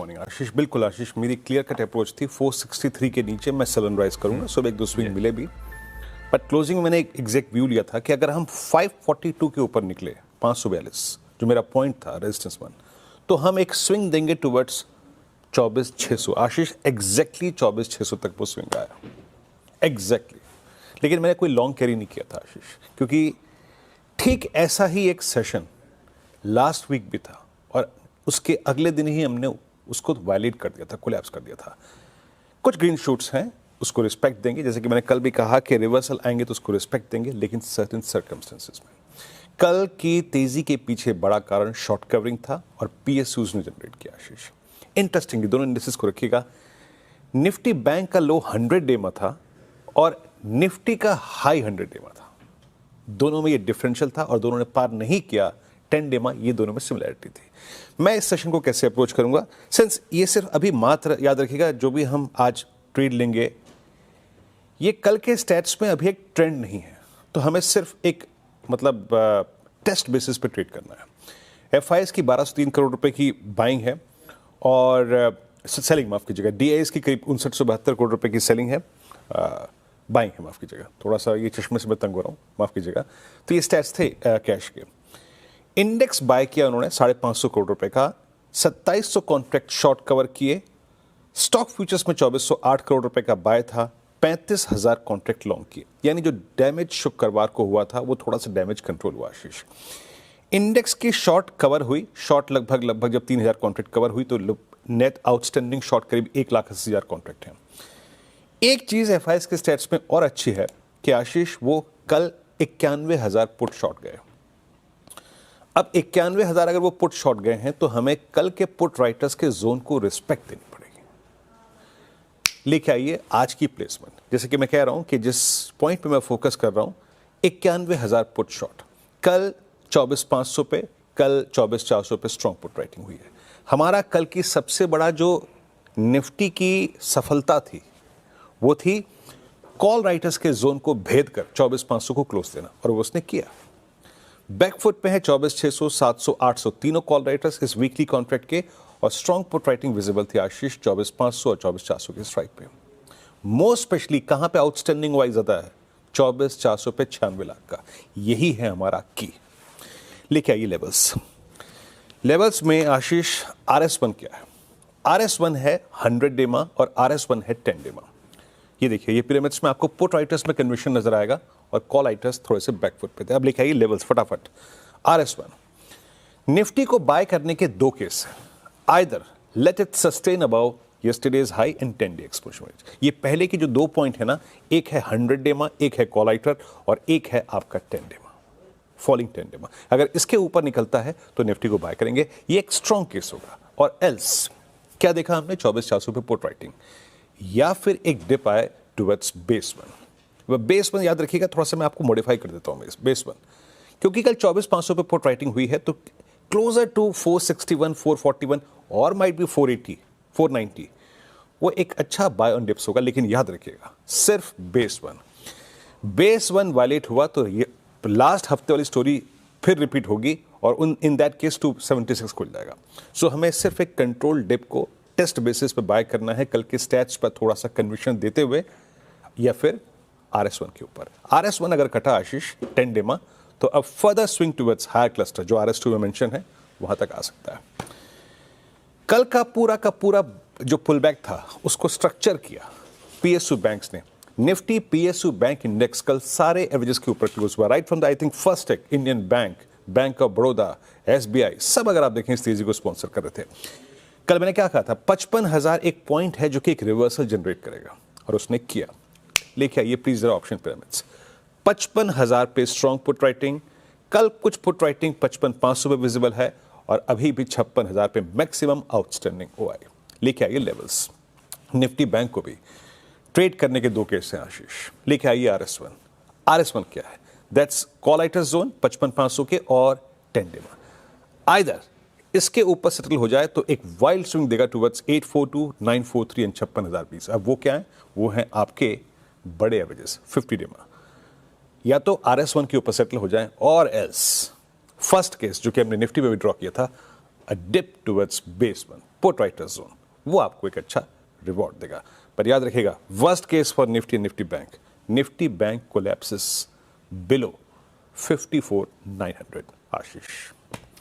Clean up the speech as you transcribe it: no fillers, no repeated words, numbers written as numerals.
Morning आशीष। बिल्कुल आशीष, मेरी clear cut approach थी 463 के नीचे मैं सेल एंड राइज करूंगा, सुबह एक दो स्विंग मिले भी, बट क्लोजिंग में मैंने एक एग्जैक्ट व्यू लिया था कि अगर हम 542 के ऊपर निकले 542 जो मेरा पॉइंट था रेजिस्टेंस 1, तो हम एक स्विंग देंगे टुवर्ड्स 24,600। आशीष एग्जैक्टली 24,600 तक वो स्विंग आया एग्जैक्टली। लेकिन मैंने कोई लॉन्ग कैरी नहीं किया था आशीष, क्योंकि ठीक ऐसा ही एक सेशन लास्ट वीक भी था और उसके अगले दिन ही हमने उसको वायलेट कर दिया था, कोलैप्स कर दिया था। कुछ ग्रीन शूट्स हैं, उसको रिस्पेक्ट देंगे, जैसे कि मैंने कल भी कहा कि रिवर्सल आएंगे तो उसको रिस्पेक्ट देंगे, लेकिन सर्टेन सर्कमस्टेंसेस में। कल की तेजी के पीछे बड़ा कारण शॉर्ट कवरिंग था और पीएसयूज ने जनरेट किया आशीष। इंटरेस्टिंगली दोनों इंडेक्सेस को रखिएगा, निफ्टी बैंक का लो 100 डे में था और निफ्टी का हाई 100 डे में था। दोनों में ये डिफरेंशियल था और दोनों ने पार नहीं किया 10 डे में, ये दोनों में सिमिलैरिटी थी। मैं इस सेशन को कैसे अप्रोच करूंगा, सिंस ये सिर्फ अभी मात्र याद रखिएगा जो भी हम आज ट्रेड लेंगे ये कल के स्टैट्स में अभी एक ट्रेंड नहीं है, तो हमें सिर्फ एक मतलब टेस्ट बेसिस पे ट्रेड करना है। एफआईएस की 1203 करोड़ रुपए की बाइंग है और सेलिंग, माफ कीजिएगा, डीआईएस की करीब 5972 करोड़ रुपए की सेलिंग है, बाइंग है, माफ कीजिएगा, थोड़ा सा ये चश्मे से मैं तंग हो रहा हूँ, माफ कीजिएगा। तो ये स्टैट्स थे कैश के। इंडेक्स बाय किया उन्होंने 550 करोड़ रुपए का, 2700 कॉन्ट्रैक्ट शॉर्ट कवर किए। स्टॉक फ्यूचर्स में 2408 करोड़ रुपए का बाय था, 35,000 कॉन्ट्रैक्ट लॉन्ग किए। यानी जो डैमेज शुक्रवार को हुआ था वो थोड़ा सा डैमेज कंट्रोल हुआ आशीष। इंडेक्स की शॉर्ट कवर हुई, शॉर्ट लगभग जब 3000 कॉन्ट्रैक्ट कवर हुई तो नेट आउटस्टैंडिंग शॉर्ट करीब 1,80,000 कॉन्ट्रैक्ट हैं। एक चीज एफआईएस के स्टैट्स में और अच्छी है कि आशीष वो कल 91,000 पुट शॉर्ट गए। अब 91,000 अगर वो पुट शॉर्ट गए हैं तो हमें कल के पुट राइटर्स के जोन को रिस्पेक्ट देनी पड़ेगी। लेके आइए आज की प्लेसमेंट, जैसे कि मैं कह रहा हूं कि जिस पॉइंट पे मैं फोकस कर रहा हूं 91,000 पुट शॉर्ट, कल 24,500 पे, कल 24,400 पे स्ट्रॉन्ग पुट राइटिंग हुई है। हमारा कल की सबसे बड़ा जो निफ्टी की सफलता थी वो थी कॉल राइटर्स के जोन को भेद कर 24,500 को क्लोज देना, और वो उसने किया। बैकफुट पे है 24,600, 700, 800 तीनों कॉल राइटर्स इस वीकली कॉन्ट्रैक्ट के, और स्ट्रॉन्ग पुट राइटिंग विजिबल थी आशीष 24,500 और 24,400 के स्ट्राइक पे। मोस्ट स्पेशली कहां पे आउटस्टैंडिंग वाइज ज्यादा है, 24,400 पे 96 लाख का। यही है हमारा की। लेके आइए लेवल्स में आशीष RS1 क्या है। RS1 है 100 डे में और RS1 है 10 डे में। ये देखिए, ये पिरामिड्स में आपको पुट राइटर्स में कन्वर्शन नजर आएगा और कॉल राइटर्स थोड़े से बैकफुट पे थे। अब लिखा लेवल्स फटाफट। RS1 निफ्टी को बाय करने के दो केस हैं, either let it sustain above yesterday's high and 10 day exposure. ये पहले की जो दो पॉइंट है ना, एक है 100 डे में, एक है कॉल राइटर और एक है आपका 10 डे में, फॉलिंग 10 डे में। अगर इसके ऊपर निकलता है तो निफ्टी को बाय करेंगे, ये एक स्ट्रॉन्ग केस होगा। और एल्स क्या देखा हमने, 24,400 पे पुट राइटिंग, या फिर एक डिप आए टुवर्ड्स बेस वन याद रखिएगा, थोड़ा सा मैं आपको मॉडिफाई कर देता हूं बेस वन, क्योंकि कल 24,500 पे पुट राइटिंग हुई है तो क्लोजर टू 461, 441 और माइट बी 480, 490 वो एक अच्छा बाय ऑन डिप्स होगा। लेकिन याद रखिएगा सिर्फ बेस वन वायलेट हुआ तो ये लास्ट हफ्ते वाली स्टोरी फिर रिपीट होगी और इन दैट केस 276 खुल जाएगा। सो हमें सिर्फ एक कंट्रोल डिप को टेस्ट बेसिस पे बाय करना है, कल के स्टैट्स पर थोड़ा सा कन्विक्शन देते हुए, या फिर RS1 के ऊपर। RS1 अगर कटा आशीष 10 डे में तो अब further swing towards higher cluster जो RS2 में मेंशन है वहां तक आ सकता है। कल का पूरा जो पुल बैक था उसको स्ट्रक्चर किया PSU बैंक्स ने। निफ्टी PSU बैंक इंडेक्स कल सारे एवरेजेस के ऊपर क्लोज हुआ, right from the I think first take, Indian bank, bank of Baroda, SBI, सब अगर आप देखें इस तेजी को स्पॉन्सर कर रहे थे। कल मैंने क्या कहा था, 55,000 एक पॉइंट है जो कि एक रिवर्सल जनरेट करेगा, और उसने किया। लेके आइए प्लीज जरा ऑप्शन पिरामिड्स। 55,000 पे स्ट्रॉन्ग पुट राइटिंग, कल कुछ पुट राइटिंग 55,500 पे विजिबल है और अभी भी 56,000 पे मैक्सिमम आउटस्टैंडिंग OI। लेके आइए लेवल्स, निफ्टी बैंक को भी ट्रेड करने के दो केस हैं आशीष। लेके आइए RS1 क्या है, दैट्स कॉल राइटर्स जोन 55,500 के और 10 डे में। आइदर इसके ऊपर सेटल हो जाए तो एक वाइल्ड स्विंग देगा टुवर्ड्स 842, 943 एंड 56,020। अब वो क्या है, वो है आपके बड़े एवरेजेस 50 डे में। या तो RS1 के ऊपर सेटल हो जाए और एल्स फर्स्ट केस जो कि हमने निफ्टी में भी ड्रॉ किया था, a dip towards base one. Put writers zone, वो आपको एक अच्छा रिवॉर्ड देगा। पर याद रखिएगा, worst case for Nifty Nifty bank collapses below 54,900। Ashish.